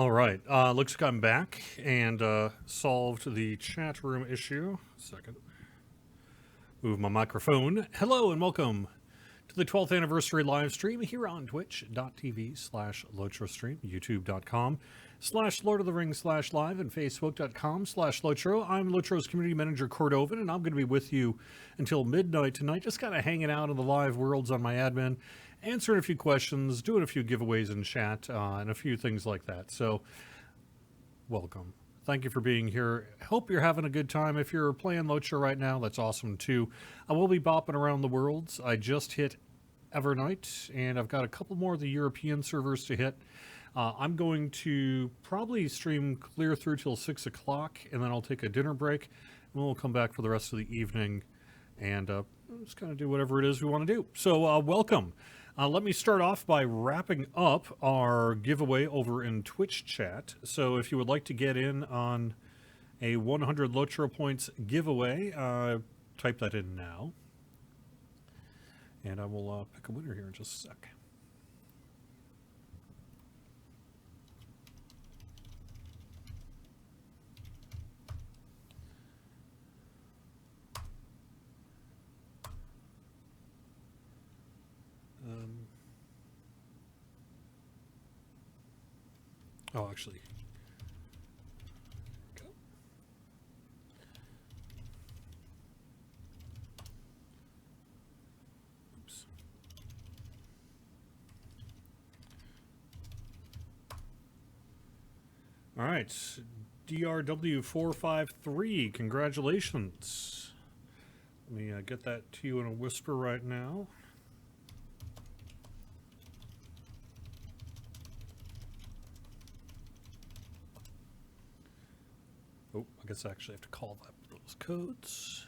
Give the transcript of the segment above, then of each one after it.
All right. Looks like I'm back and solved the chat room issue. Second. Move my microphone. Hello and welcome to the 12th anniversary live stream here on twitch.tv/LotroStream, youtube.com/Lord of the Rings/live, and facebook.com/Lotro. I'm Lotro's community manager, Cordovan, and I'm going to be with you until midnight tonight, just kind of hanging out in the live worlds on my admin, answering a few questions, doing a few giveaways in chat, and a few things like that. So, welcome. Thank you for being here. Hope you're having a good time. If you're playing Lotro right now, that's awesome too. I will be bopping around the worlds. I just hit Evernight, and I've got a couple more of the European servers to hit. I'm going to probably stream clear through till 6 o'clock, and then I'll take a dinner break, and we'll come back for the rest of the evening, and just kind of do whatever it is we want to do. So welcome. Let me start off by wrapping up our giveaway over in Twitch chat. So if you would like to get in on a 100 Lotro points giveaway, type that in now. And I will pick a winner here in just a sec. Oh, actually. Go. Oops. All right. DRW453, congratulations. Let me get that to you in a whisper right now. Oh, I guess I actually have to call those codes.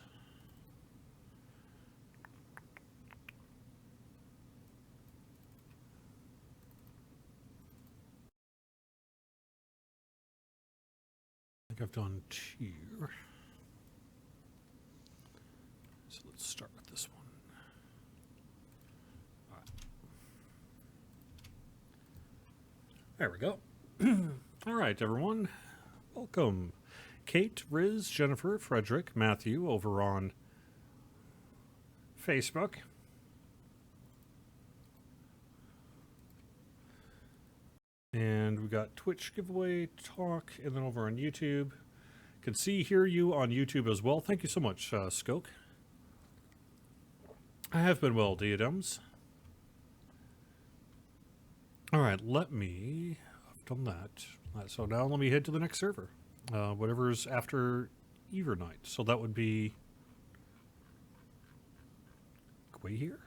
I think I've done 2. So let's start with this one. All right. There we go. All right, everyone. Welcome. Kate, Riz, Jennifer, Frederick, Matthew over on Facebook. And we got Twitch giveaway talk, and then over on YouTube. Can see, hear you on YouTube as well. Thank you so much, Skoke. I have been well, Diadems. All right, I've done that. So now let me head to the next server. Whatever's after Evernight. So that would be Quay here.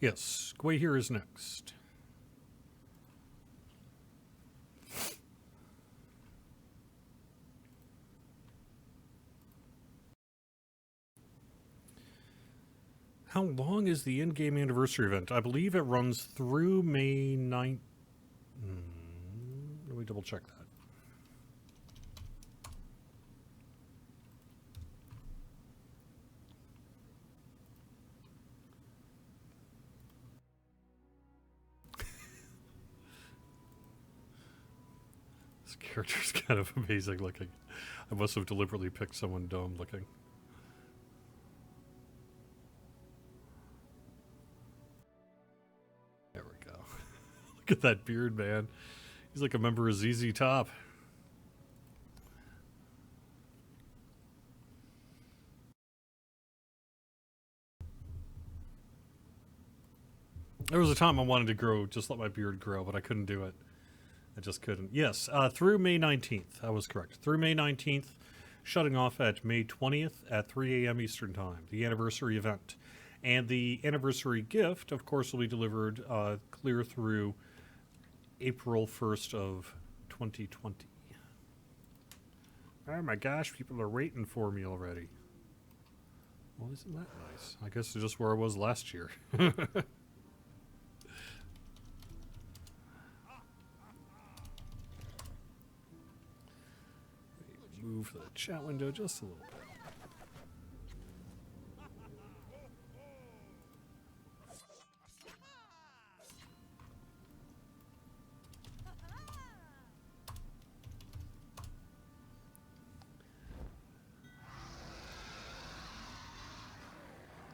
Yes, Quay here is next. How long is the in-game anniversary event? I believe it runs through May 9th. Let me double check that. This character's kind of amazing looking. I must have deliberately picked someone dumb looking. There we go. Look at that beard, man. He's like a member of ZZ Top. There was a time I wanted to grow, just let my beard grow, but I couldn't do it. I just couldn't. Yes, through May 19th. I was correct. Through May 19th, shutting off at May 20th at 3 a.m. Eastern Time, the anniversary event. And the anniversary gift, of course, will be delivered clear through April 1st of 2020. Oh my gosh, people are waiting for me already. Well, isn't that nice? I guess it's just where I was last year. Move the chat window just a little bit.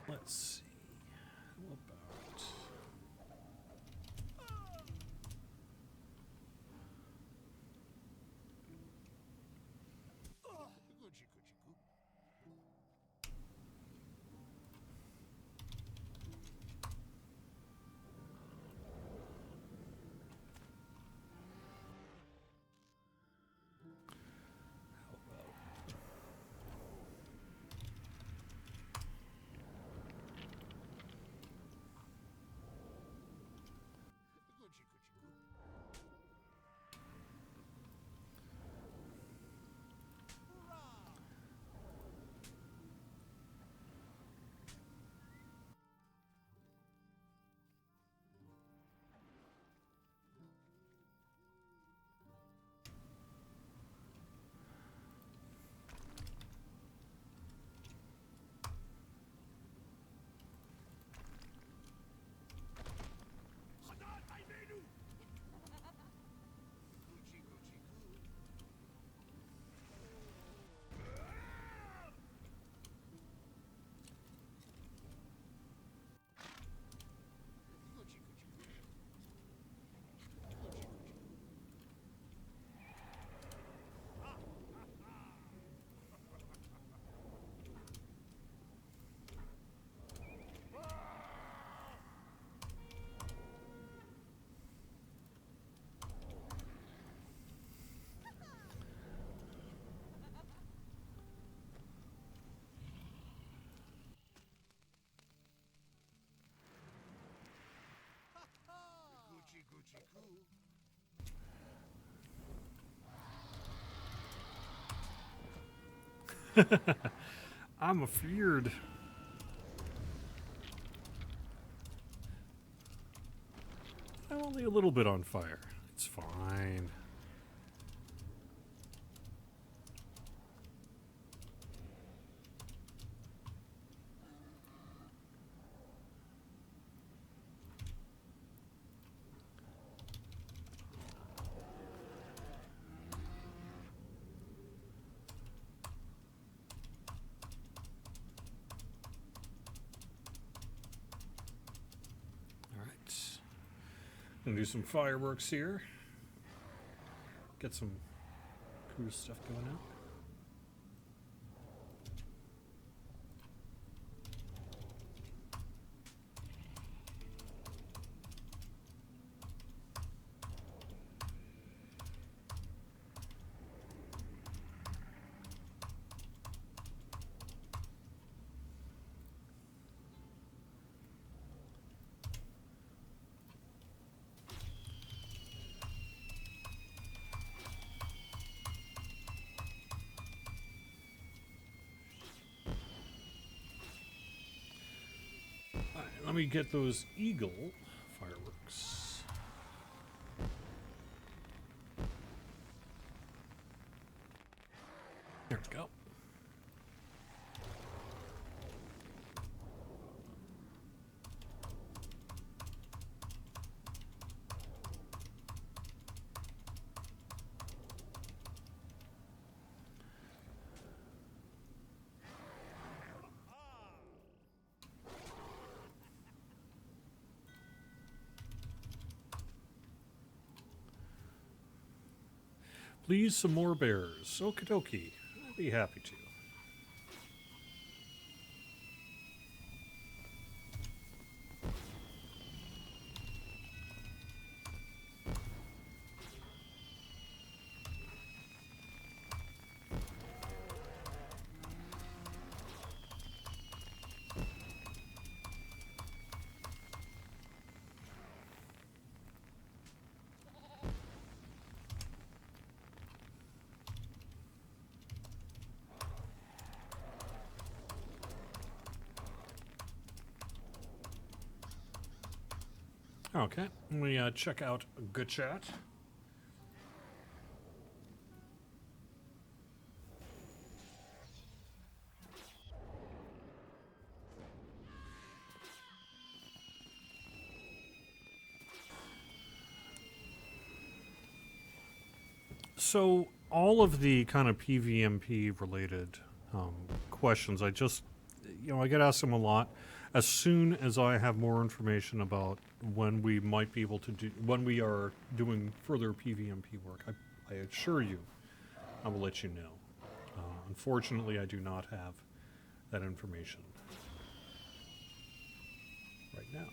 Let's see. How about... I'm afeared. I'm only a little bit on fire. It's fine. Gonna do some fireworks here. Get some cool stuff going out. Let me get those eagle fireworks. There we go. Please, some more bears. Okie dokie. I'd be happy to. Okay, let me check out Good Chat. So all of the kind of PvMP related questions, I just, I get asked them a lot. As soon as I have more information about when we might be able to do, when we are doing further PvMP work, I assure you, I will let you know. Unfortunately, I do not have that information right now.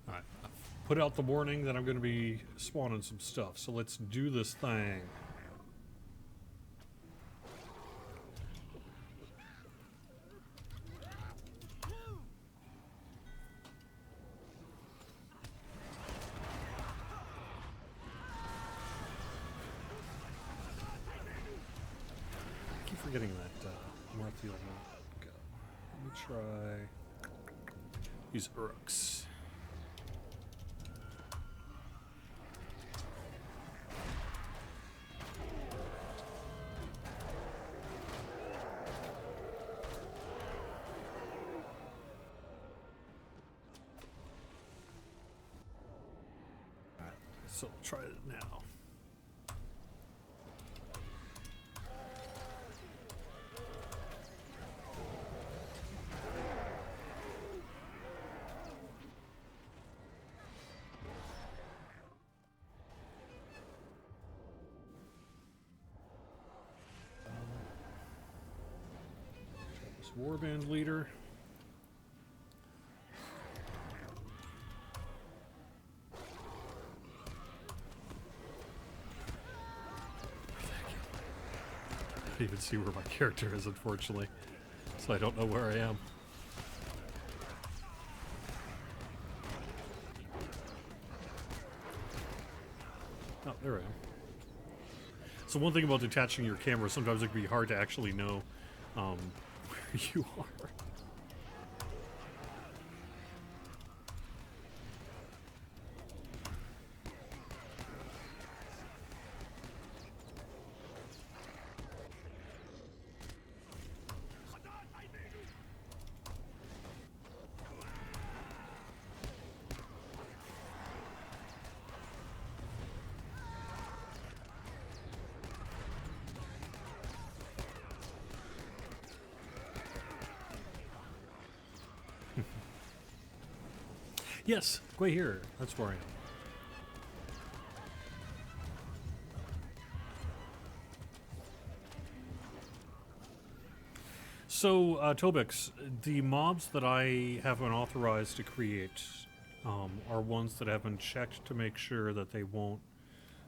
Alright, I've put out the warning that I'm going to be spawning some stuff, so let's do this thing. I keep forgetting that Marthiel won't go. Let me try... use Urux. So we'll try it now. Try this warband leader. I can't even see where my character is, unfortunately, so I don't know where I am. Oh, there I am. So one thing about detaching your camera, sometimes it can be hard to actually know where you are. Yes, quite here. That's where I am. So, Tobix, the mobs that I have been authorized to create are ones that have been checked to make sure that they won't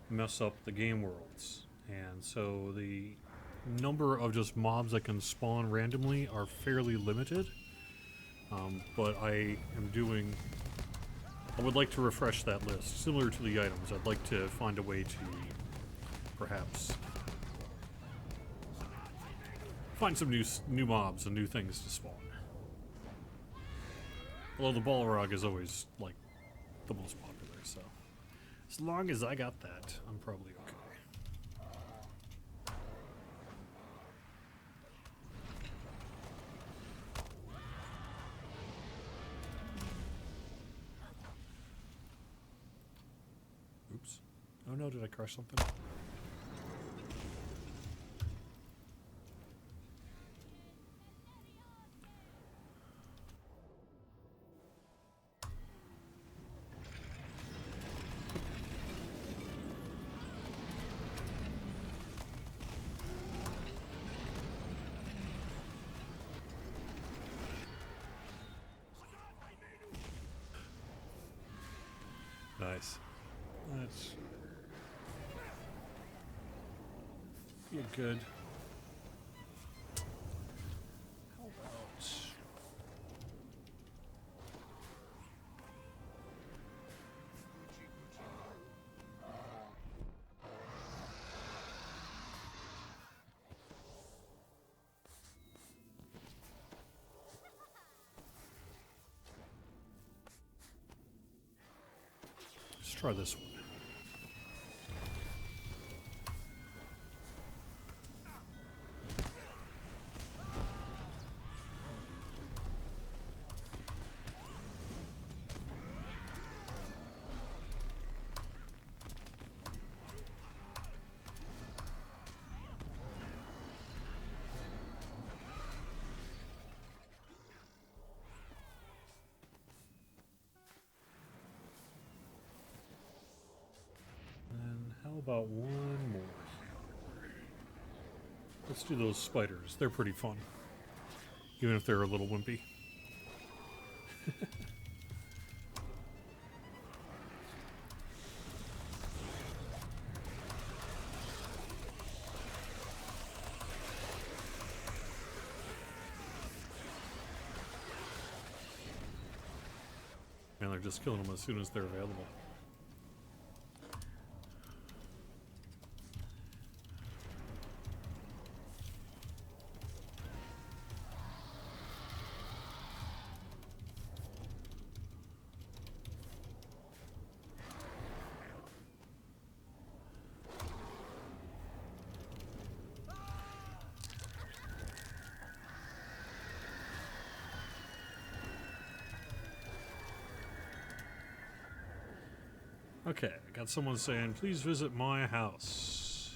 mess up the game worlds. And so the number of just mobs that can spawn randomly are fairly limited. But I am doing... I would like to refresh that list. Similar to the items, I'd like to find a way to perhaps find some new mobs and new things to spawn. Although the Balrog is always, like, the most popular, so... as long as I got that, I'm probably okay. Oops. Oh no, did I crush something? Nice. That's be good. How about... Let's try this one. How about one more? Let's do those spiders. They're pretty fun. Even if they're a little wimpy. And they're just killing them as soon as they're available. Okay, I got someone saying, please visit my house.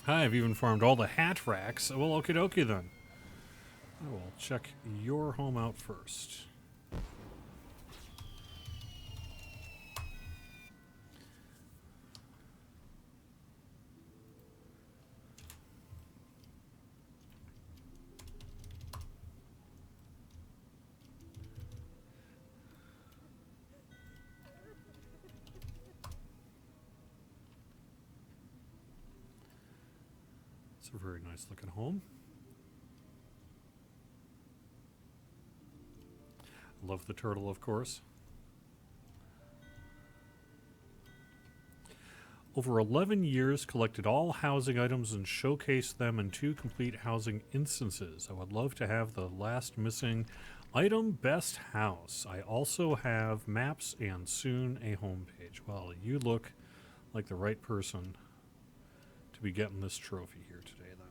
Hi, I've even farmed all the hat racks. Well, okie dokie then. I will check your home out first. It's a very nice looking home. Love the turtle, of course. Over 11 years, collected all housing items and showcased them in 2 complete housing instances. I would love to have the last missing item, best house. I also have maps and soon a homepage. Well, you look like the right person to be getting this trophy here today, then.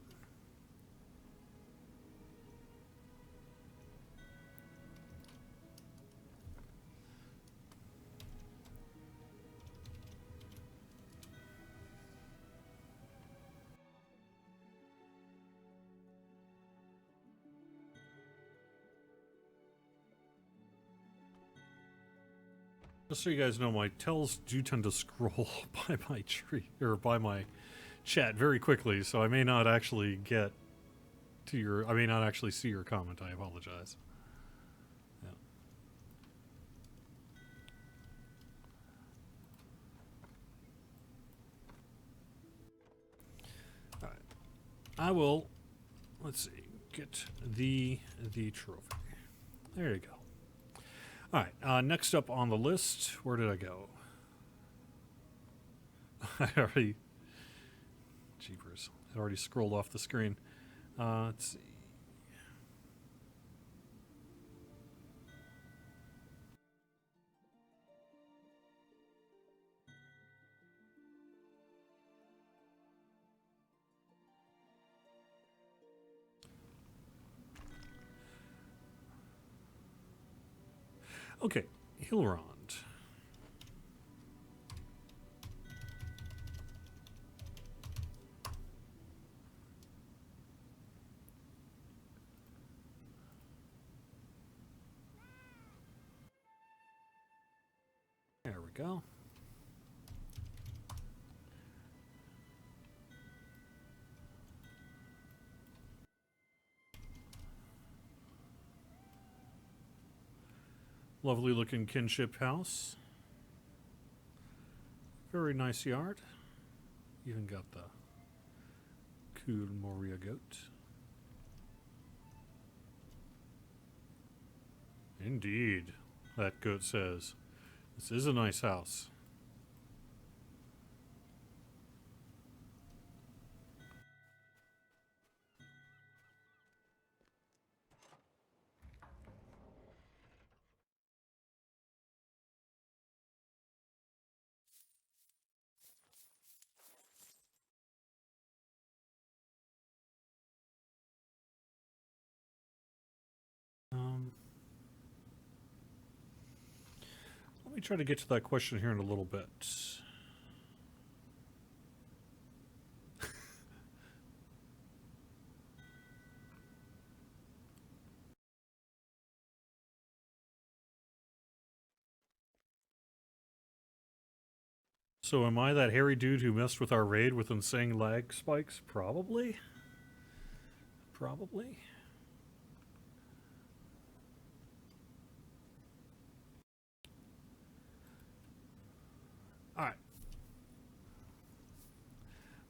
Just so you guys know, my tells do tend to scroll by my tree or by my chat very quickly, so I may not actually get to your. I may not actually see your comment. I apologize. Yeah. All right. I will. Let's see. Get the trophy. There you go. All right, next up on the list, where did I go? I already, jeepers, I already scrolled off the screen. Let's see. Okay, Hilrond. There we go. Lovely looking kinship house. Very nice yard. Even got the cool Moria goat. Indeed, that goat says. This is a nice house. Let me try to get to that question here in a little bit. So am I that hairy dude who messed with our raid with insane lag spikes? Probably. Probably. Alright.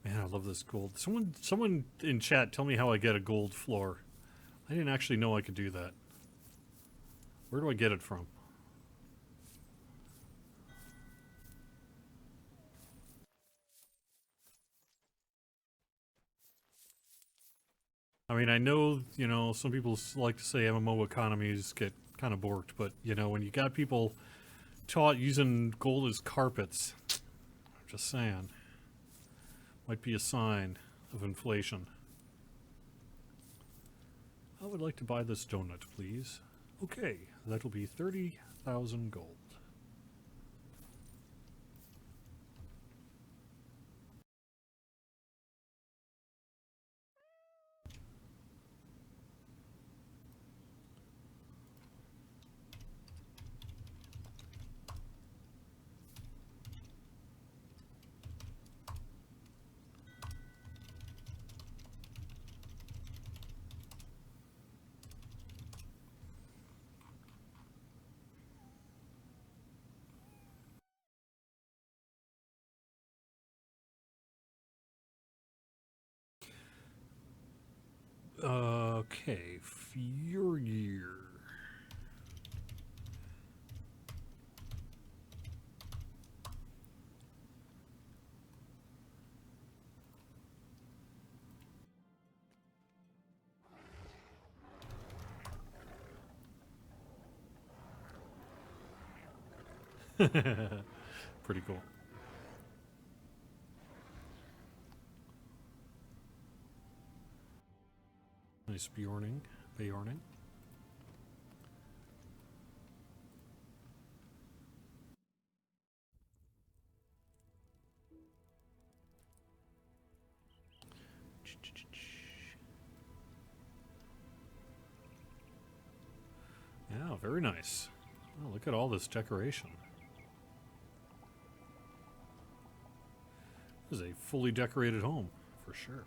Man, I love this gold. Someone in chat tell me how I get a gold floor. I didn't actually know I could do that. Where do I get it from? I mean, I know, you know, some people like to say MMO economies get kind of borked, but, you know, when you got people taught using gold as carpets, I'm just saying, might be a sign of inflation. I would like to buy this donut, please. Okay, that'll be 30,000 gold. Okay, Fury. Pretty cool. Nice Bjorning. Bjorning. Yeah, very nice. Oh, look at all this decoration. This is a fully decorated home, for sure.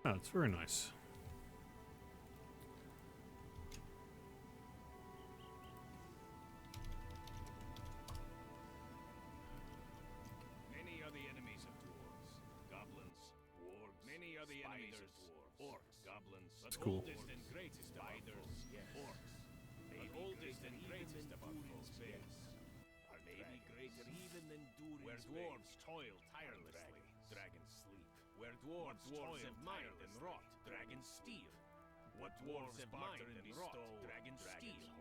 Oh, it's very nice. Many are the enemies of dwarves. Goblins, wargs, many are the enemies of dwarves. Orcs, goblins, It's cool. Oldest and greatest spiders, orcs. The oldest and greatest of our foes, bears. Are maybe greater even than Durin's where dwarves toil tirelessly, dragons sleep. Where dwarves have mind and rot, dragons steal. What dwarves have mind and rot, dragons steal.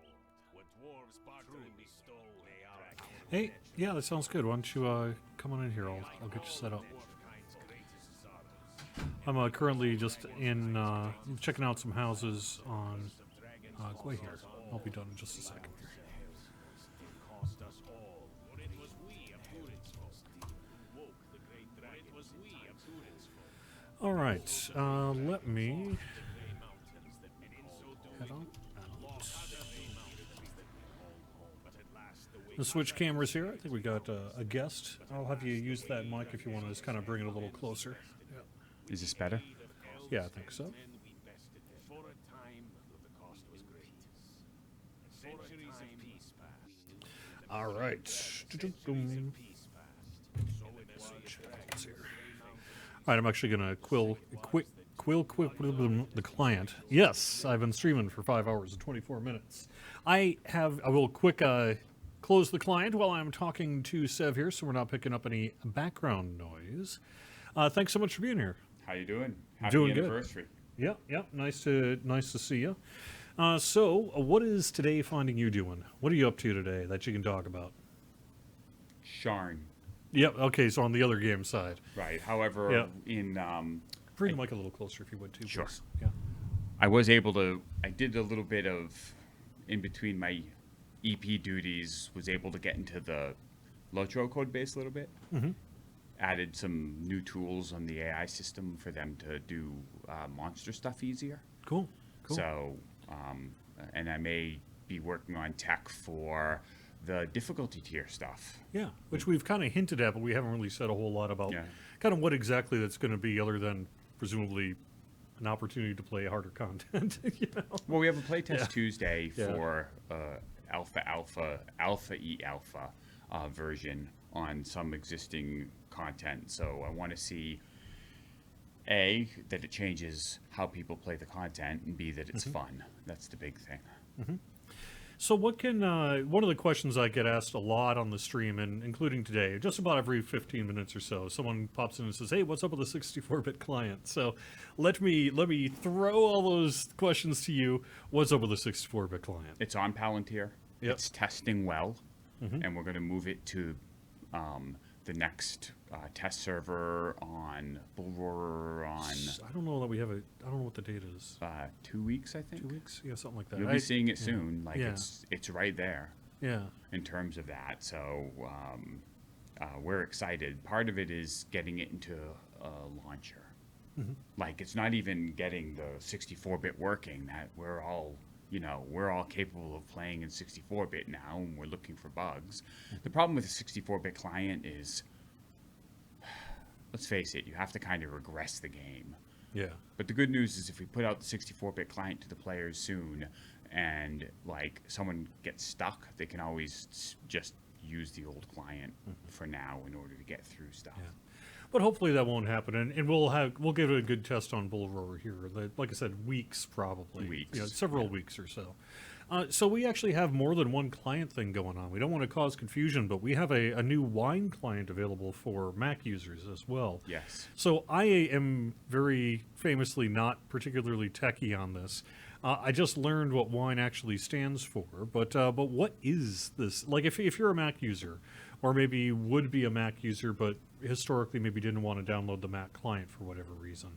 What dwarves barter and bestow, they are. Hey, yeah, that sounds good. Why don't you come on in here? I'll get you set up. I'm currently just in checking out some houses on Quay here. I'll be done in just a second here. All right, let me head on out. The switch cameras here. I think we got a guest. I'll have you use that mic if you want to just kind of bring it a little closer. Yeah, Is this better? yeah, I think so. For a time, the cost was great. Centuries of peace passed. All right. Peace passed. So it was Here. All right, I'm actually going to quill the client. Yes, I've been streaming for 5 hours and 24 minutes. I will close the client while I'm talking to Sev here, so we're not picking up any background noise. Thanks so much for being here. How you doing? Happy Doing good. anniversary. Yeah, nice to see you. So, what is today finding you doing? What are you up to today that you can talk about? Sharn. Yep. Okay, so on the other game side, Right. However, Yeah. bring the mic a little closer if you would too. Sure. Please. Yeah. I did a little bit of, in between my EP duties, was able to get into the Lotro code base a little bit. Mm-hmm. Added some new tools on the AI system for them to do monster stuff easier. Cool. So, and I may be working on tech for the difficulty tier stuff. Yeah, which we've kind of hinted at, but we haven't really said a whole lot about Yeah. kind of what exactly that's going to be, other than presumably an opportunity to play harder content. You know? Well, we have a playtest Yeah. Tuesday Yeah. for alpha version on some existing content. So I want to see A, that it changes how people play the content, and B, that it's fun. That's the big thing. So what can one of the questions I get asked a lot on the stream, and including today, just about every 15 minutes or so, someone pops in and says, "Hey, what's up with the 64-bit client?" So let me throw all those questions to you. What's up with the 64-bit client? It's on Palantir. Yep. It's testing well, and we're going to move it to the next test server on Bullroarer on I don't know that we have I don't know what the date is. 2 weeks, I think. 2 weeks? Yeah, something like that. You'll be seeing it soon. Like Yeah. it's right there Yeah. in terms of that. So we're excited. Part of it is getting it into a launcher. Like it's not even getting the 64-bit working. That we're all capable of playing in 64-bit now, and we're looking for bugs. The problem with the 64-bit client is, let's face it, you have to kind of regress the game. Yeah. But the good news is if we put out the 64-bit client to the players soon, and like someone gets stuck, they can always just use the old client for now in order to get through stuff. Yeah. But hopefully that won't happen, and we'll give it a good test on Bull Roar here. Like I said, weeks probably. Weeks. Several weeks or so. So we actually have more than one client thing going on. We don't want to cause confusion, but we have a new Wine client available for Mac users as well. Yes. So I am very famously not particularly techie on this. I just learned what Wine actually stands for, but what is this? Like if you're a Mac user, or maybe would be a Mac user, but historically maybe didn't want to download the Mac client for whatever reason,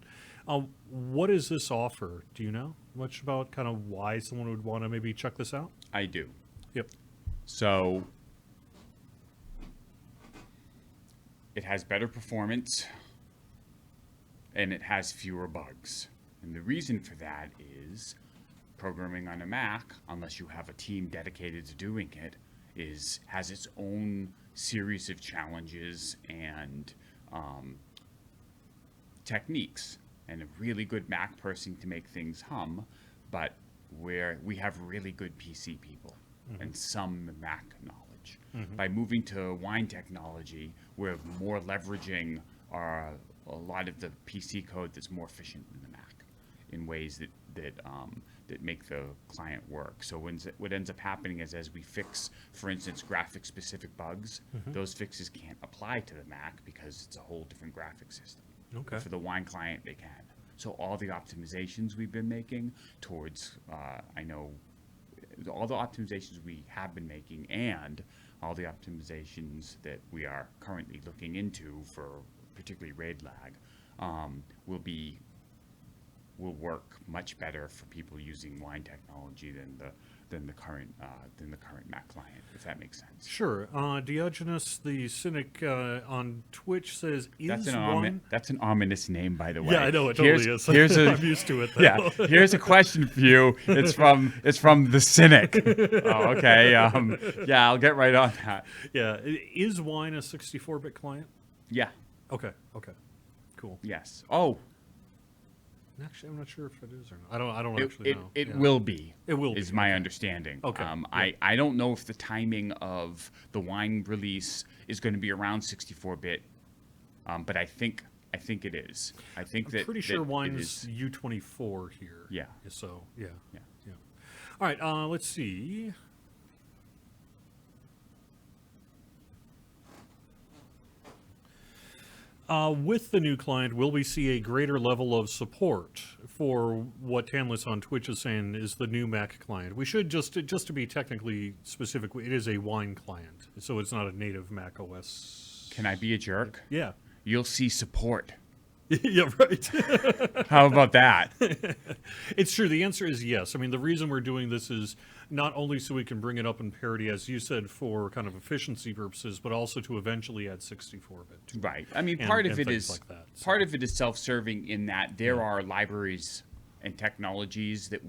what does this offer? Do you know much about kind of why someone would want to maybe check this out? I do. Yep. So it has better performance, and it has fewer bugs. And the reason for that is programming on a Mac, unless you have a team dedicated to doing it, has its own series of challenges and techniques. And a really good Mac person to make things hum, but where we have really good PC people and some Mac knowledge. By moving to Wine technology, we're more leveraging a lot of the PC code that's more efficient than the Mac in ways that make the client work. So what ends up happening is as we fix, for instance, graphic-specific bugs, those fixes can't apply to the Mac because it's a whole different graphic system. Okay. But for the Wine client, they can. So all the optimizations we've been making towards, all the optimizations we have been making and all the optimizations that we are currently looking into for particularly RAID lag will work much better for people using Wine technology than than the current Mac client, if that makes sense. Sure. Diogenes the Cynic on Twitch says, That's "Is an wine?" that's an ominous name, by the way. Yeah, I know it totally is. Here's a, I'm used to it. Though. yeah. Here's a question for you. It's from the Cynic. Oh, okay. Yeah, I'll get right on that. Yeah. Is wine a 64-bit client? Yeah. Okay. Okay. Cool. Yes. Oh, Actually, I'm not sure if it is or not. I don't actually know. it Yeah. will be. It will is be, my understanding. Okay, I don't know if the timing of the wine release is going to be around 64-bit, but I think it is. I think I'm that pretty that sure it wine's is. U24 here. Yeah. So yeah. Yeah. Yeah. All right. Let's see. With the new client, will we see a greater level of support for what Tanless on Twitch is saying is the new Mac client? We should just to be technically specific, it is a wine client, so it's not a native Mac OS. Can I be a jerk? Yeah. You'll see support. Yeah, right. How about that? It's true. The answer is yes. I mean, the reason we're doing this is not only so we can bring it up in parity, as you said, for kind of efficiency purposes, but also to eventually add 64-bit. Right. I mean, And- part of and it things is like that, so. part of it is self-serving in that there are libraries and technologies that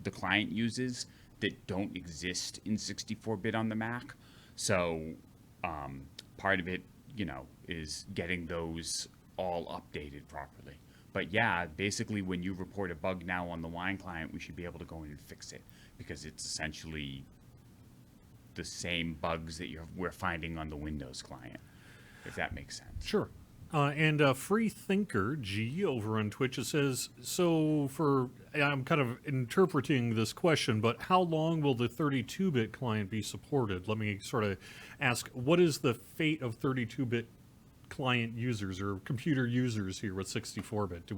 the client uses that don't exist in 64-bit on the Mac. So part of it, is getting those all updated properly. But yeah, basically when you report a bug now on the wine client, we should be able to go in and fix it because it's essentially the same bugs that we're finding on the Windows client, if that makes sense. Sure. And Free Thinker G over on Twitch, it says, I'm kind of interpreting this question, but how long will the 32-bit client be supported? Let me sort of ask, what is the fate of 32-bit client users or computer users here with 64-bit?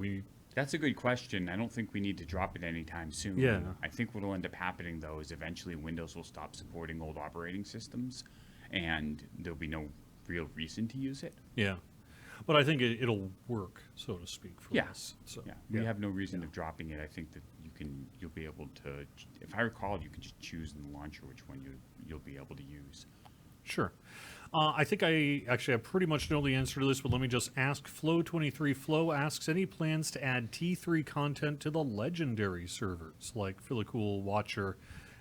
That's a good question. I don't think we need to drop it anytime soon. Yeah. I think what will end up happening, though, is eventually Windows will stop supporting old operating systems, and there'll be no real reason to use it. Yeah. But I think it'll work, so to speak, for Yeah. us. So, Yeah, we have no reason of dropping it. I think that you'll be able to, if I recall, you can just choose in the launcher which one you'll be able to use. Sure. I think I pretty much know the answer to this, but let me just ask Flo23. Flo asks, any plans to add T3 content to the legendary servers, like Philicool Watcher,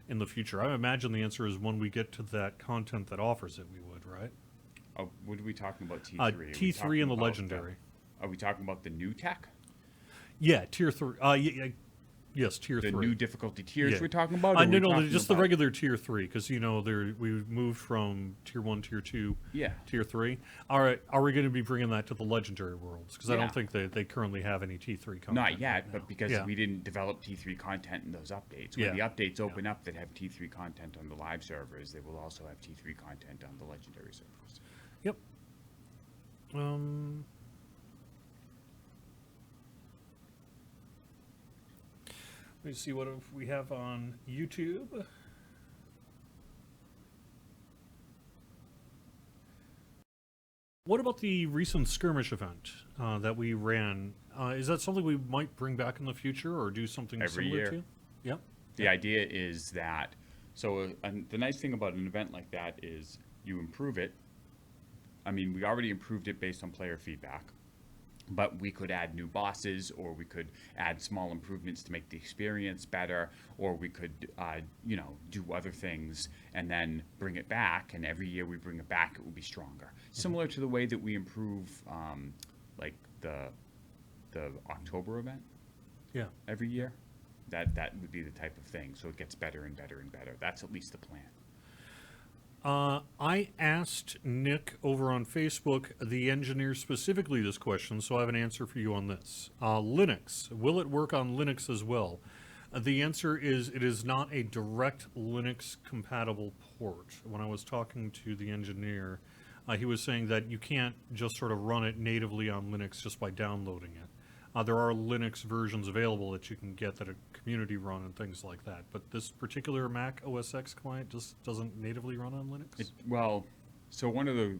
in the future? I imagine the answer is when we get to that content that offers it, we would, right? Oh, what are we talking about, T3? Are we T3 talking in the about legendary. Are we talking about the new tech? Yeah, tier 3. Yes, tier The 3. new difficulty tiers Yeah. we're talking about? Or are we No, talking just the about- regular tier 3, because we moved from tier 1, tier 2, Yeah. tier 3. All right, are we going to be bringing that to the legendary worlds? Because I Yeah. don't think they currently have any T3 content. Not yet, right but now. because Yeah. we didn't develop T3 content in those updates. When Yeah. the updates open up that have T3 content on the live servers, they will also have T3 content on the legendary servers. Yep. Let me see what we have on YouTube. What about the recent skirmish event that we ran? Is that something we might bring back in the future or do something Every similar year. to? Yep. The idea is that, the nice thing about an event like that is you improve it. I mean, we already improved it based on player feedback, but we could add new bosses, or we could add small improvements to make the experience better, or we could, do other things and then bring it back. And every year we bring it back, it will be stronger. Similar to the way that we improve, like the October event Yeah. every year. That would be the type of thing. So it gets better and better and better. That's at least the plan. I asked Nick over on Facebook, the engineer, specifically this question, so I have an answer for you on this. Linux, will it work on Linux as well? The answer is it is not a direct Linux compatible port. When I was talking to the engineer, he was saying that you can't just sort of run it natively on Linux just by downloading it. There are Linux versions available that you can get that are community run and things like that. But this particular Mac OS X client just doesn't natively run on Linux? So one of the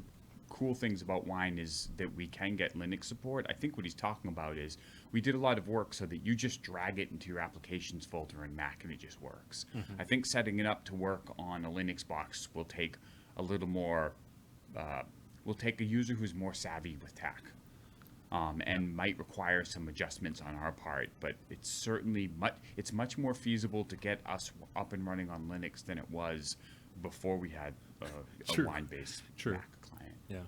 cool things about Wine is that we can get Linux support. I think what he's talking about is we did a lot of work so that you just drag it into your applications folder in Mac and it just works. I think setting it up to work on a Linux box will take a little more, will take a user who's more savvy with tech. And might require some adjustments on our part, but it's certainly it's much more feasible to get us up and running on Linux than it was before we had a Wine-based Mac client. Yeah.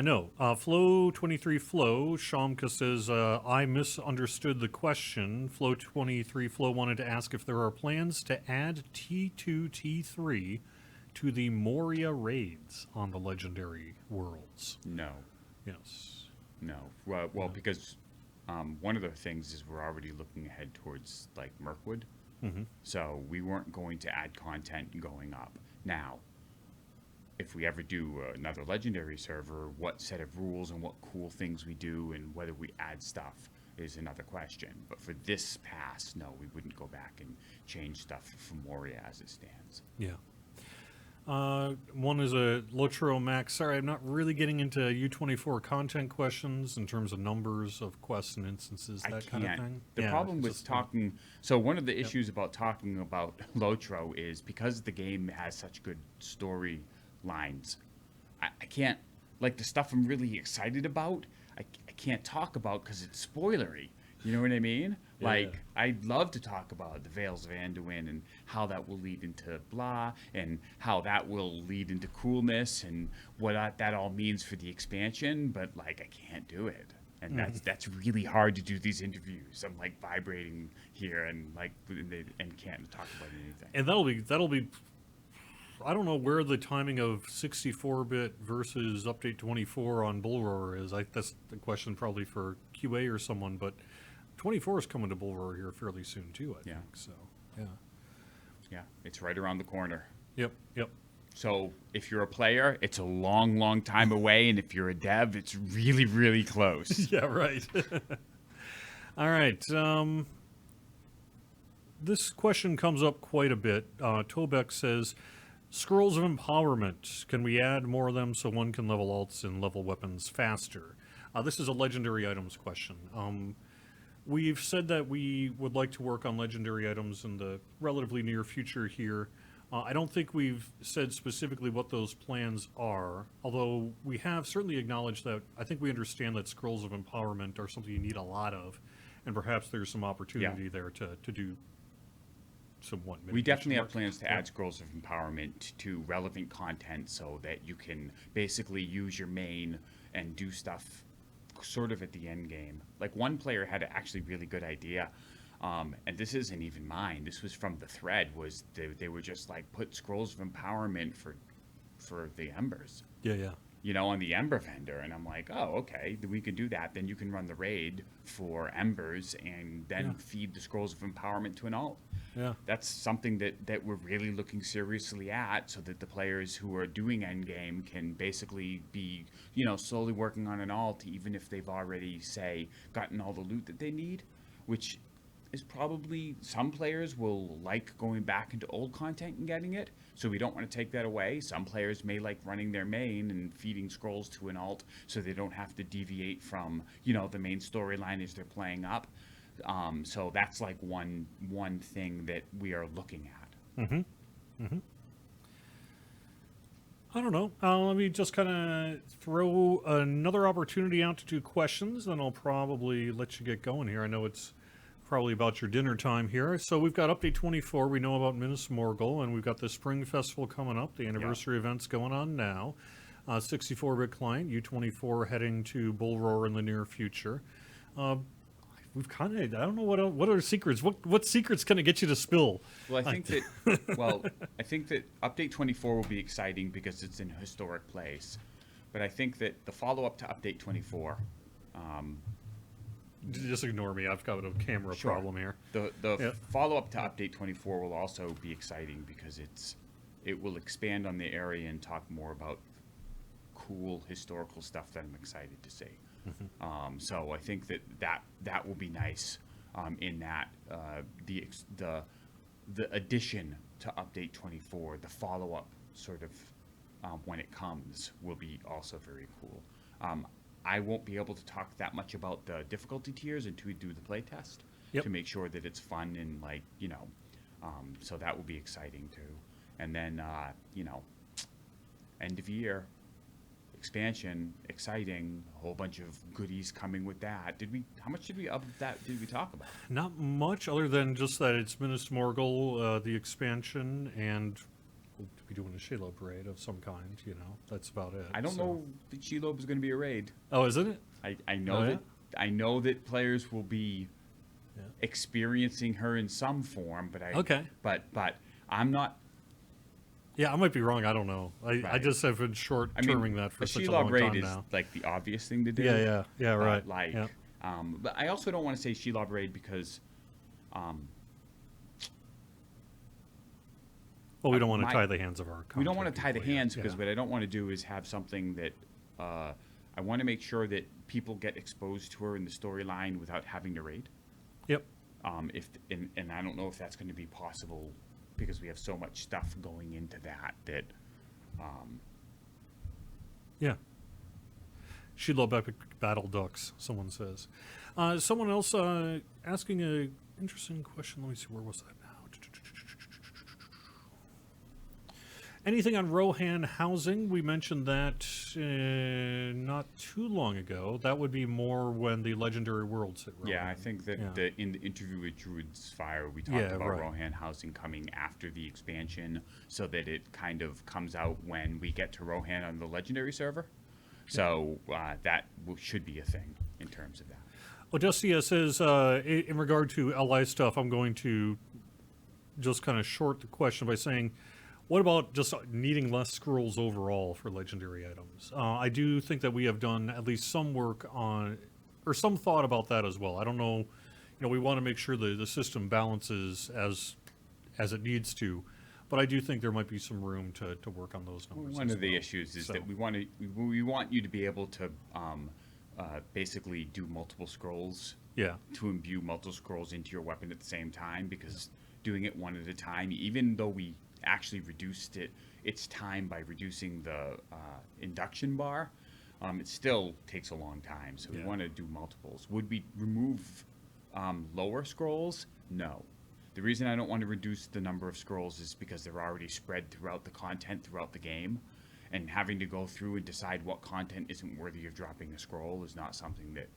No. Flow23 Flow, Shamka says, I misunderstood the question. Flow23 Flow wanted to ask if there are plans to add T2, T3 to the Moria raids on the Legendary Worlds. No. Yes. No. Well, because one of the things is we're already looking ahead towards, like, Mirkwood. So we weren't going to add content going up. Now, if we ever do another Legendary server, what set of rules and what cool things we do and whether we add stuff is another question. But for this pass, no, we wouldn't go back and change stuff from Moria as it stands. Yeah. One is a Lotro Max. Sorry, I'm not really getting into U24 content questions in terms of numbers of quests and instances, that kind of thing. The problem with talking, so one of the issues about talking about Lotro is because the game has such good story lines, I can't, like the stuff I'm really excited about, I can't talk about because it's spoilery. You know what I mean? I'd love to talk about the Veils of Anduin and how that will lead into blah, and how that will lead into coolness, and what that all means for the expansion, but, like, I can't do it. And that's really hard to do these interviews. I'm, like, vibrating here and, like, and can't talk about anything. And that'll be I don't know where the timing of 64-bit versus update 24 on Bullroar is. That's the question probably for QA or someone, but 24 is coming to Bullroar here fairly soon too, I think. So, yeah. Yeah, it's right around the corner. Yep. So if you're a player, it's a long, long time away, and if you're a dev, it's really, really close. Yeah, right. All right. This question comes up quite a bit. Tobek says, Scrolls of Empowerment, can we add more of them so one can level alts and level weapons faster? This is a legendary items question. We've said that we would like to work on legendary items in the relatively near future here. I don't think we've said specifically what those plans are, although we have certainly acknowledged that I think we understand that Scrolls of Empowerment are something you need a lot of, and perhaps there's some opportunity there to do somewhat. We definitely have plans to add Scrolls of Empowerment to relevant content so that you can basically use your main and do stuff sort of at the end game. Like, one player had an actually really good idea, and this isn't even mine. This was from the thread. Was they were just like, put Scrolls of Empowerment for the Embers. Yeah. You know, on the Ember vendor, and I'm like, oh, okay, we can do that. Then you can run the raid for Embers and then feed the Scrolls of Empowerment to an alt. Yeah. That's something that we're really looking seriously at, so that the players who are doing endgame can basically be, you know, slowly working on an alt, even if they've already, say, gotten all the loot that they need, which is probably, some players will like going back into old content and getting it, so we don't want to take that away. Some players may like running their main and feeding scrolls to an alt so they don't have to deviate from, you know, the main storyline as they're playing up. So that's like one thing that we are looking at. I don't know. Let me just kind of throw another opportunity out to do questions, then I'll probably let you get going here. I know it's probably about your dinner time here. So we've got Update 24. We know about Minas Morgul, and we've got the Spring Festival coming up. The anniversary event's going on now. 64-bit client, U24 heading to Bullroar in the near future. We've kind of, I don't know what are secrets. What secrets can it get you to spill? Well, I think I think that Update 24 will be exciting because it's in a historic place. But I think that the follow-up to Update 24, just ignore me. I've got a camera problem here. The follow-up to Update 24 will also be exciting because it will expand on the area and talk more about cool historical stuff that I'm excited to see. So I think that will be nice. In that the addition to update 24, the follow-up sort of when it comes, will be also very cool. I won't be able to talk that much about the difficulty tiers until we do the playtest to make sure that it's fun and like, you know, so that will be exciting too. And then, you know, end of year expansion, exciting, a whole bunch of goodies coming with that. How much did we talk about? Not much, other than just that it's Minas Morgul, the expansion, and we'll be doing a Shelob raid of some kind. You know, that's about it. I don't know that Shelob is going to be a raid. Oh, isn't it? I know I know that players will be experiencing her in some form, but but I'm not. Yeah, I might be wrong. I don't know. I just have been short-terming that for such a long time now. Is like the obvious thing to do. Yeah, right. But I also don't want to say Shelob raid because, well, we don't want to tie the hands of our content. We don't want to tie the hands because what I don't want to do is have something that I want to make sure that people get exposed to her in the storyline without having to raid. Yep. And I don't know if that's going to be possible because we have so much stuff going into that. Yeah. Shelob epic battle ducks, someone says. Someone else asking a interesting question. Let me see, where was that now? Anything on Rohan housing? We mentioned that not too long ago. That would be more when the legendary worlds hit Rohan. Yeah, I think that in the interview with Druid's Fire, we talked about Rohan housing coming after the expansion so that it kind of comes out when we get to Rohan on the legendary server. So that should be a thing in terms of that. Odessia says, in regard to LI stuff, I'm going to just kind of short the question by saying, what about just needing less scrolls overall for legendary items? I do think that we have done at least some work on, or some thought about that as well. I don't know, we want to make sure the system balances as it needs to, but I do think there might be some room to work on those numbers. One of the issues is that we want you to be able to basically do multiple scrolls. Yeah. To imbue multiple scrolls into your weapon at the same time, because doing it one at a time, even though we actually reduced its time by reducing the induction bar, it still takes a long time. So we want to do multiples. Would we remove lower scrolls? No. The reason I don't want to reduce the number of scrolls is because they're already spread throughout the content throughout the game, and having to go through and decide what content isn't worthy of dropping a scroll is not something that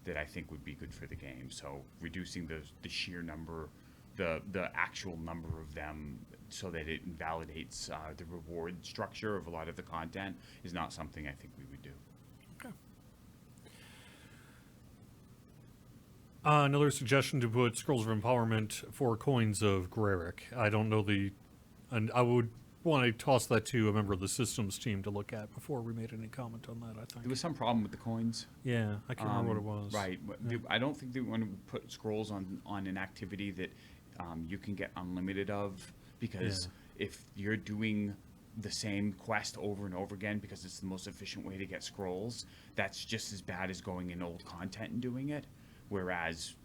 that I think would be good for the game. So reducing the sheer number, the actual number of them, so that it invalidates the reward structure of a lot of the content is not something I think we would do. Okay. Another suggestion to put Scrolls of Empowerment for coins of Greric. I don't know and I would want to toss that to a member of the systems team to look at before we made any comment on that, I think. There was some problem with the coins. Yeah, I can't remember what it was. Right. Yeah. I don't think they want to put scrolls on an activity that you can get unlimited of, because if you're doing the same quest over and over again because it's the most efficient way to get scrolls, that's just as bad as going in old content and doing it. Whereas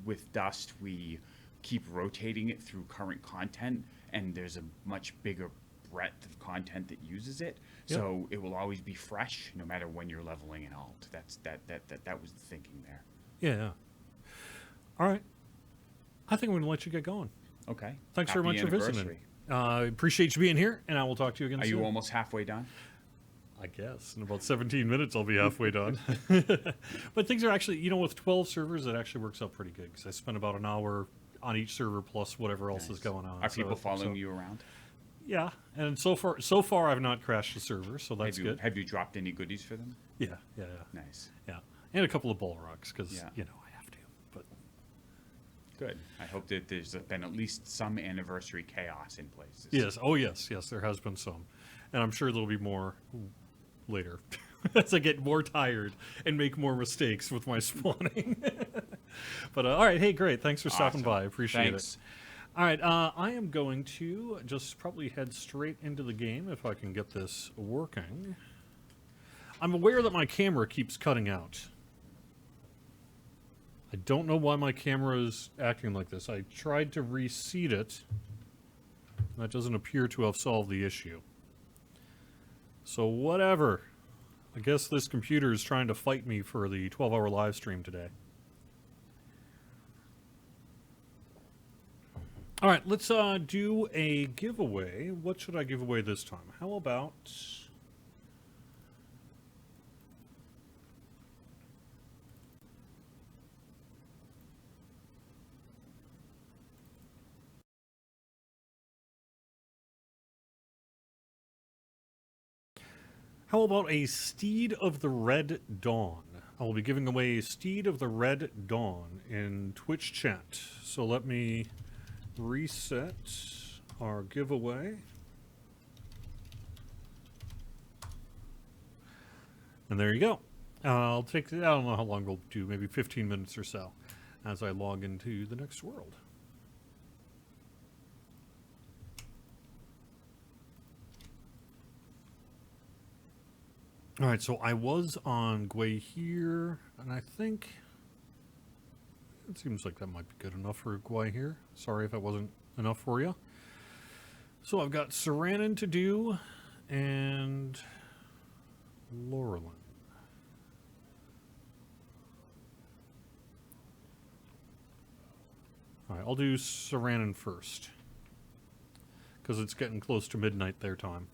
with Dust, we keep rotating it through current content, and there's a much bigger breadth of content that uses it. So it will always be fresh no matter when you're leveling an alt. That was the thinking there. Yeah. All right. I think I'm going to let you get going. Okay. Thanks very much for visiting. Appreciate you being here, and I will talk to you again soon. Are you almost halfway done? I guess. In about 17 minutes, I'll be halfway done. But things are actually, with 12 servers, it actually works out pretty good, because I spend about an hour on each server plus whatever else is going on. Are people following you around? Yeah, and so far I've not crashed the server, so that's good. Have you dropped any goodies for them? Yeah. Nice. Yeah, and a couple of ball rocks, because, I have to. But good. I hope that there's been at least some anniversary chaos in place. Yes. Oh, yes, there has been some. And I'm sure there'll be more later as I get more tired and make more mistakes with my spawning. But all right, hey, great. Thanks for stopping by. I appreciate it. All right, I am going to just probably head straight into the game if I can get this working. I'm aware that my camera keeps cutting out. I don't know why my camera is acting like this. I tried to reseat it. That doesn't appear to have solved the issue. So whatever. I guess this computer is trying to fight me for the 12-hour live stream today. All right, let's do a giveaway. What should I give away this time? How about... How about a Steed of the Red Dawn? I will be giving away a Steed of the Red Dawn in Twitch chat. So let me reset our giveaway. And there you go. I'll take, I don't know how long we'll do, maybe 15 minutes or so as I log into the next world. All right, so I was on Gwei here, and I think it seems like that might be good enough for Gwei here. Sorry if that wasn't enough for you. So I've got Saranin to do, and Laurelin. All right, I'll do Saranin first, because it's getting close to midnight their time.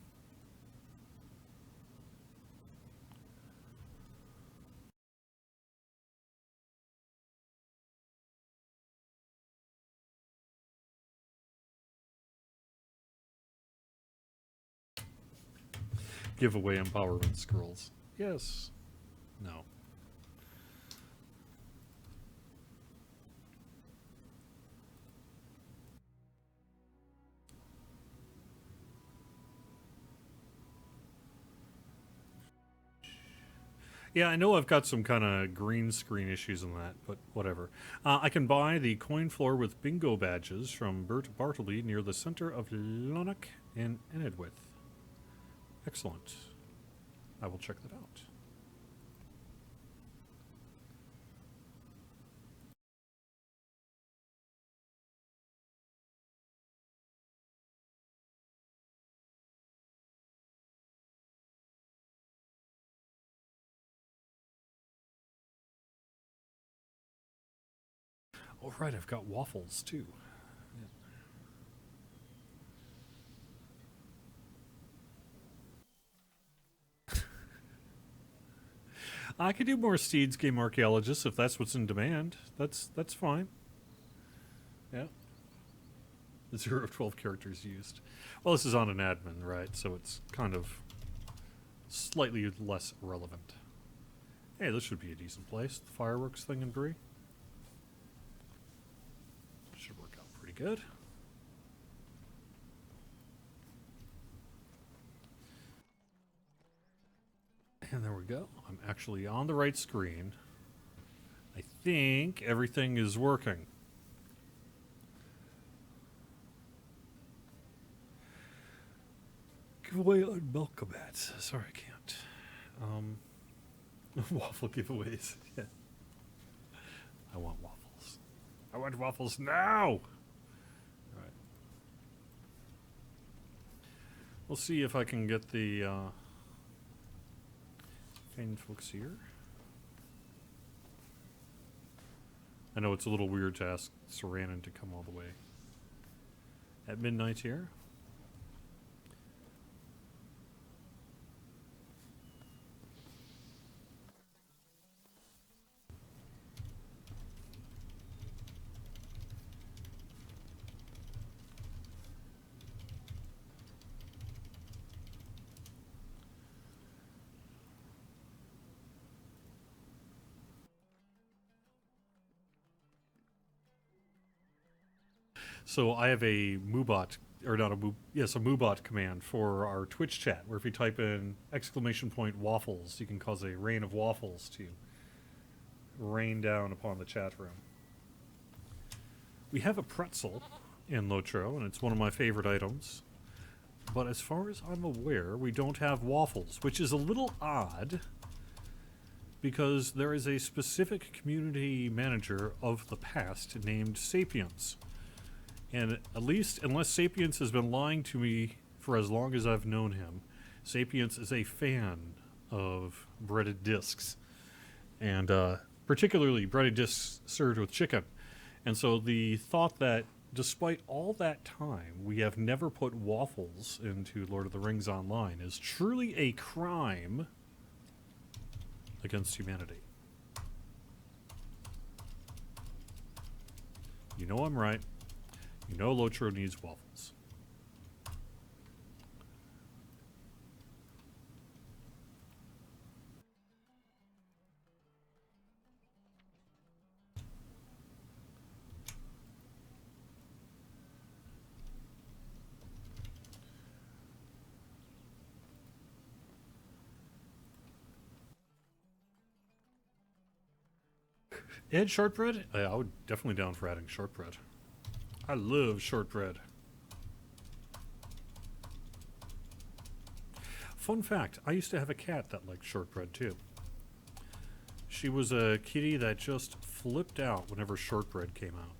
Giveaway empowerment scrolls. Yes. No. Yeah, I know I've got some kind of green screen issues in that, but whatever. I can buy the coin floor with bingo badges from Bert Bartleby near the center of Lanark in Enidwith. Excellent. I will check that out. Oh, right, I've got waffles, too. Yeah. I could do more Steeds Game Archaeologists if that's what's in demand. That's fine. Yeah. 0 of 12 characters used. Well, this is on an admin, right? So it's kind of slightly less relevant. Hey, this should be a decent place. The fireworks thing in Bree. Should work out pretty good. And there we go. I'm actually on the right screen. I think everything is working. Giveaway on Melkomats. Sorry, I can't. Waffle giveaways. Yeah. I want waffles. I want waffles now! Alright. We'll see if I can get the famed folks here. I know it's a little weird to ask Saranin to come all the way at midnight here. So I have a MooBot, or not a Moo, yes, a MooBot command for our Twitch chat, where if you type in !waffles, you can cause a rain of waffles to rain down upon the chat room. We have a pretzel in Lotro, and it's one of my favorite items. But as far as I'm aware, we don't have waffles, which is a little odd, because there is a specific community manager of the past named Sapiens. And at least, unless Sapiens has been lying to me for as long as I've known him, Sapiens is a fan of breaded discs. And particularly breaded discs served with chicken. And so the thought that despite all that time, we have never put waffles into Lord of the Rings Online is truly a crime against humanity. You know I'm right. You know Lotro needs waffles. Add shortbread? I would definitely down for adding shortbread. I love shortbread. Fun fact, I used to have a cat that liked shortbread too. She was a kitty that just flipped out whenever shortbread came out.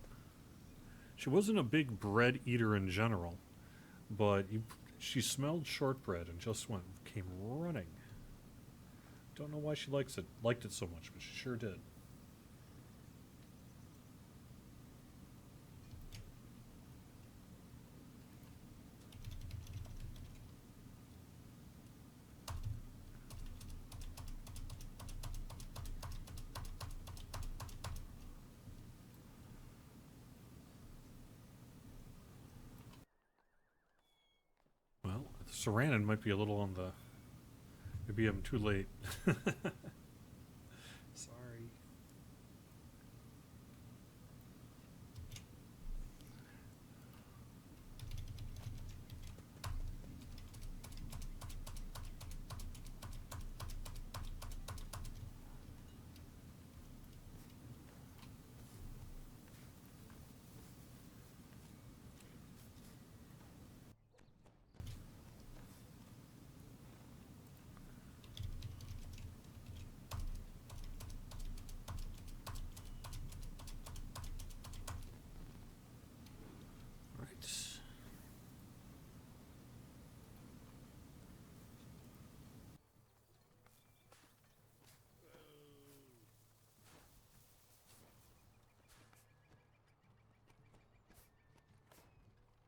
She wasn't a big bread eater in general, but she smelled shortbread and just came running. Don't know why she liked it so much, but she sure did. Well, Saranen might be a little on the... Maybe I'm too late. Sorry.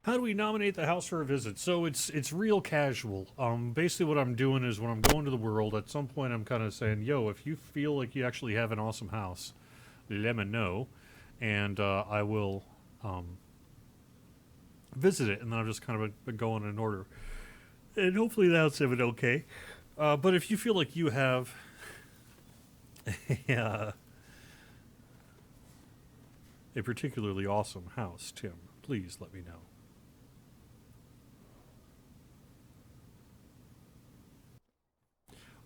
How do we nominate the house for a visit? So it's real casual. Basically what I'm doing is when I'm going to the world, at some point I'm kind of saying, yo, if you feel like you actually have an awesome house, let me know, and I will visit it, and then I'll just kind of go in an order. And hopefully that's even okay. But if you feel like you have a particularly awesome house, Tim, please let me know.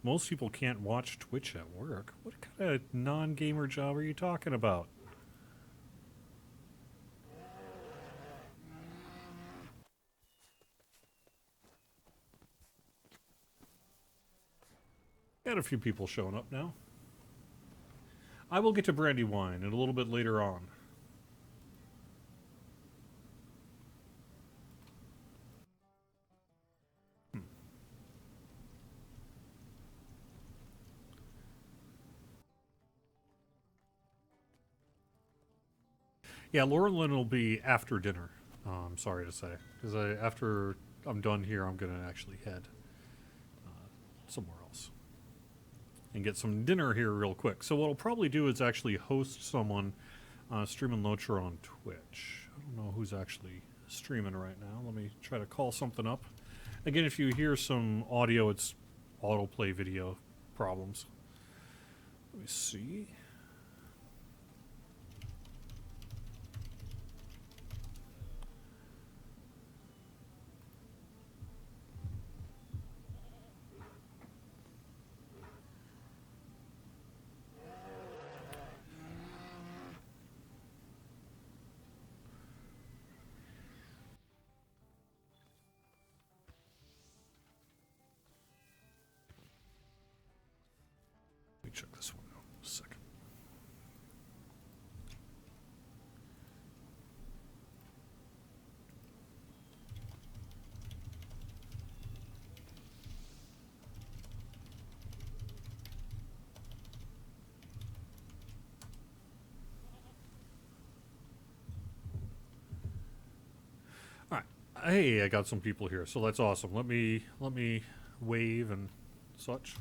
Most people can't watch Twitch at work. What kind of non-gamer job are you talking about? Got a few people showing up now. I will get to Brandywine a little bit later on. Yeah, Laurelyn will be after dinner. I'm sorry to say, because after I'm done here, I'm gonna actually head somewhere else and get some dinner here real quick. So what I'll probably do is actually host someone streaming Lotro on Twitch. I don't know who's actually streaming right now. Let me try to call something up. Again, if you hear some audio, it's autoplay video problems. Let me see. Let me check this one. Second. All right. Hey, I got some people here, so that's awesome. Let me wave and such.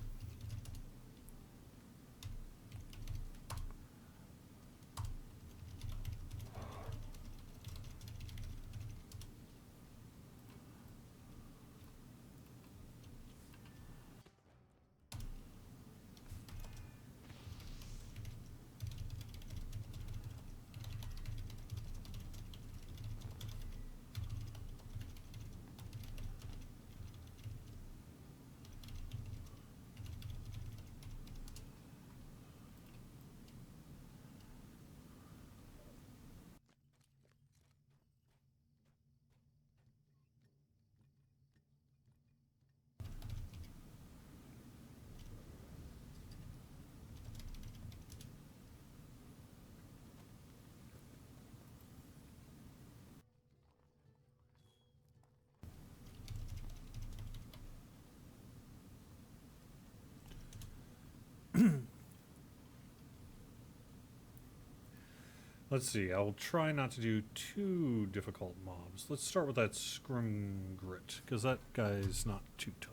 Let's see, I'll try not to do too difficult mobs. Let's start with that Scrum Grit, because that guy's not too tough.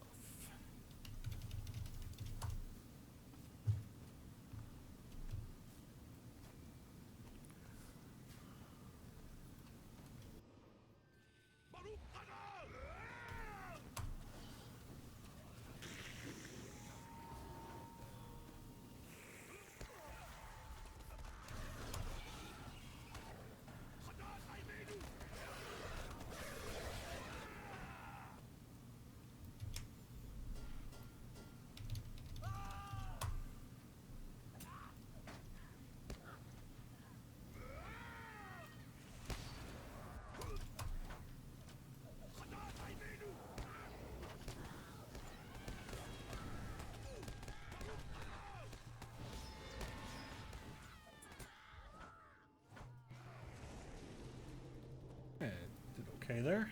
Okay, did okay there.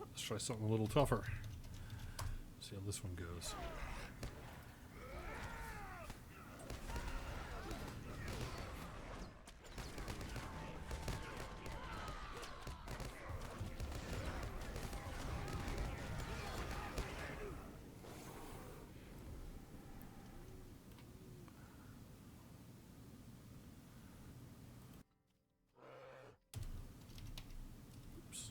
Let's try something a little tougher. See how this one goes. Oops.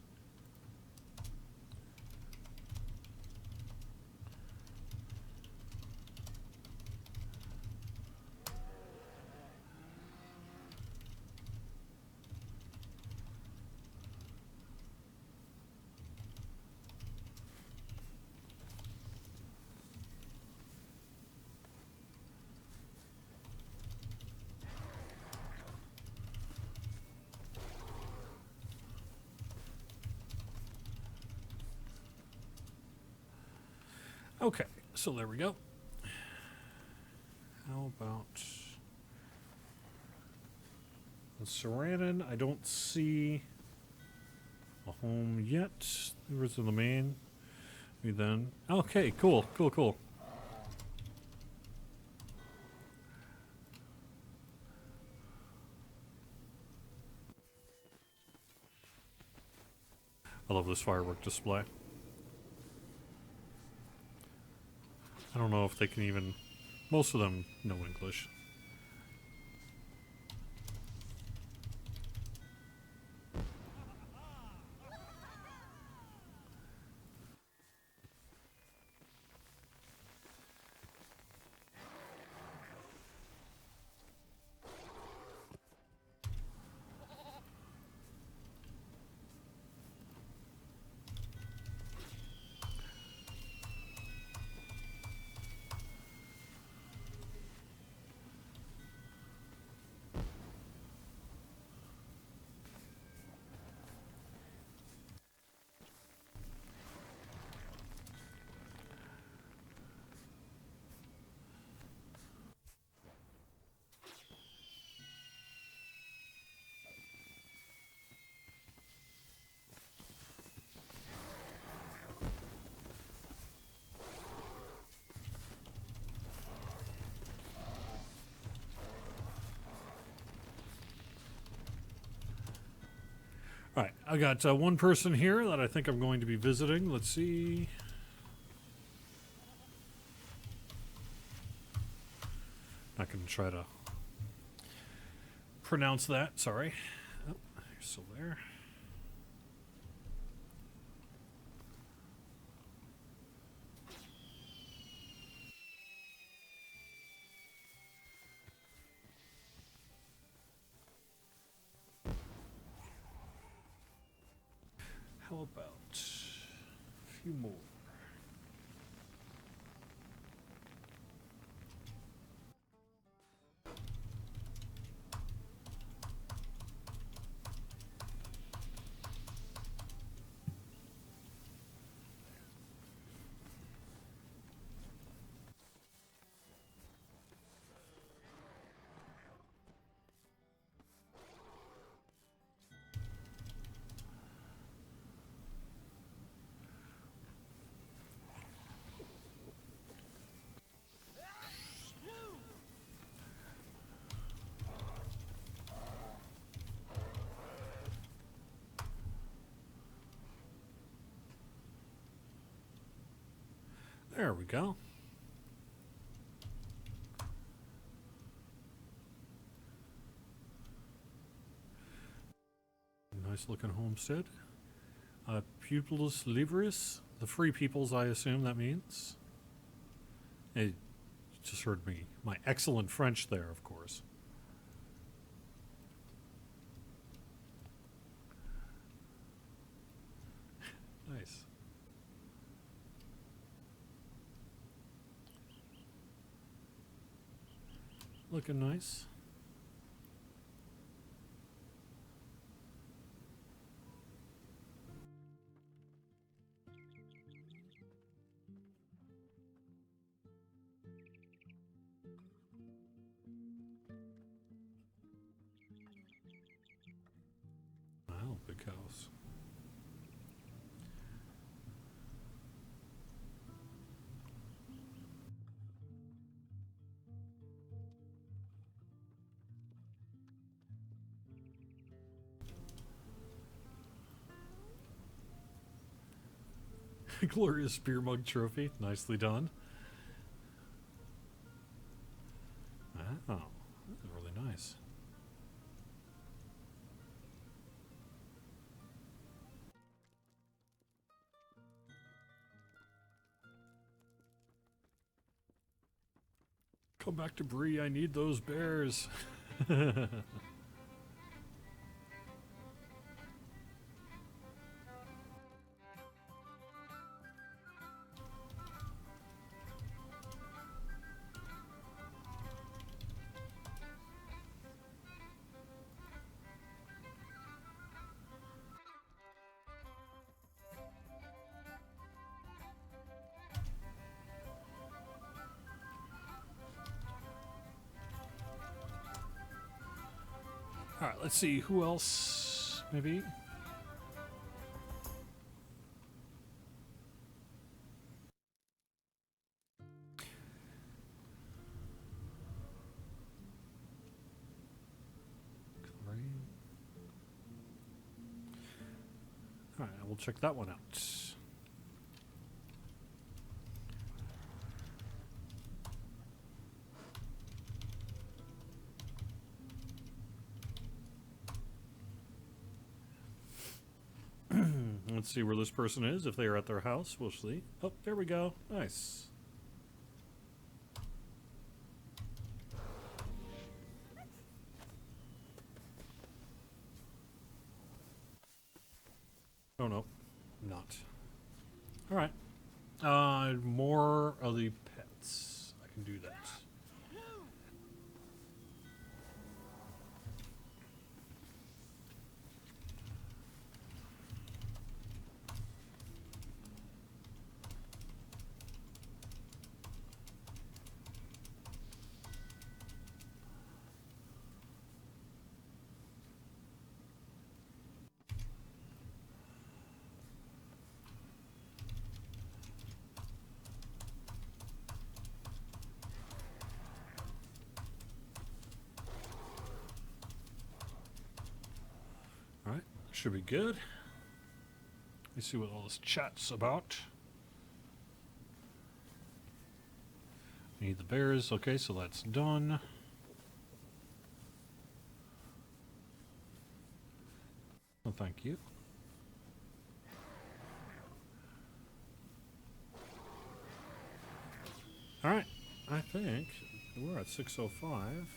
Okay, so there we go. How about the Saranin? I don't see a home yet. Where's the main? We then. Okay, cool. I love this firework display. I don't know if they can even. Most of them know English. I got one person here that I think I'm going to be visiting. Let's see. Not going to try to pronounce that. Sorry. Oh, you're still there. How about a few more? There we go. Nice looking homestead. Pupillus Liberis, the free peoples, I assume that means. You just heard me. My excellent French there, of course. Nice. Looking nice. Wow, big house. Glorious spear mug trophy. Nicely done. Wow, that is really nice. Come back to Bree, I need those bears. All right, let's see who else. Maybe. All right, we'll check that one out. Let's see where this person is. If they are at their house, we'll see. Oh, there we go. Nice. Oh, no. Not. All right. More of the pets. I can do that. All right. Should be good. me see what all this chat's about. Need the bears. Okay, so that's done. Well, thank you. All right, I think we're at 6:05.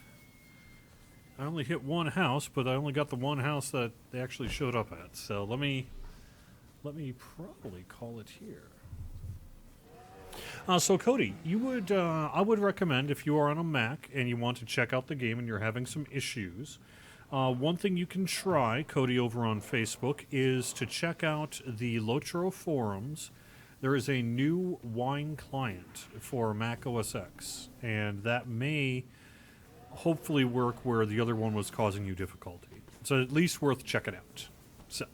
I only hit one house, but I only got the one house that they actually showed up at. So let me probably call it here. So Cody, you would I would recommend if you are on a Mac and you want to check out the game and you're having some issues, one thing you can try, Cody, over on Facebook, is to check out the Lotro forums. There is a new wine client for Mac OS X, and that may hopefully work where the other one was causing you difficulty. So at least worth checking out. So,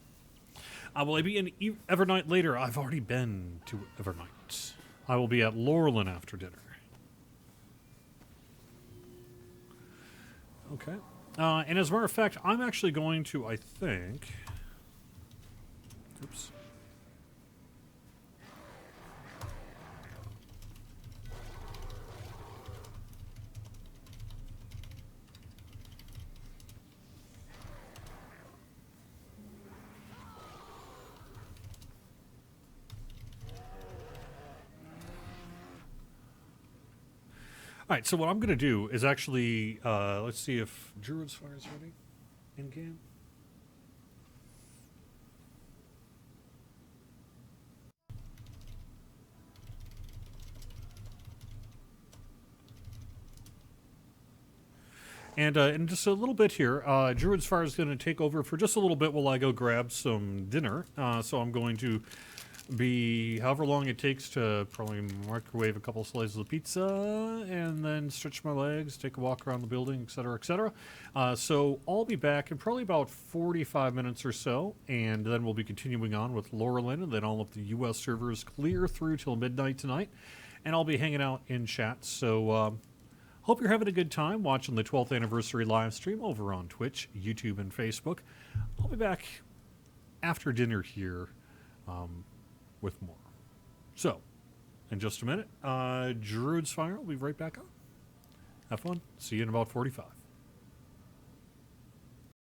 will I be in Evernight later? I've already been to Evernight. I will be at Laurelin after dinner. Okay. And as a matter of fact, I'm actually going to, I think... Oops. All right, so what I'm going to do is actually, let's see if Druid's Fire is ready in game. And in just a little bit here, Druid's Fire is going to take over for just a little bit while I go grab some dinner. So I'm going to be however long it takes to probably microwave a couple slices of pizza and then stretch my legs, take a walk around the building, etc., etc. So I'll be back in probably about 45 minutes or so, and then we'll be continuing on with Laurelin, and then all of the U.S. servers clear through till midnight tonight, and I'll be hanging out in chat. So hope you're having a good time watching the 12th anniversary live stream over on Twitch, YouTube, and Facebook. I'll be back after dinner here with more. So, in just a minute, Druid's Fire will be right back on. Have fun. See you in about 45.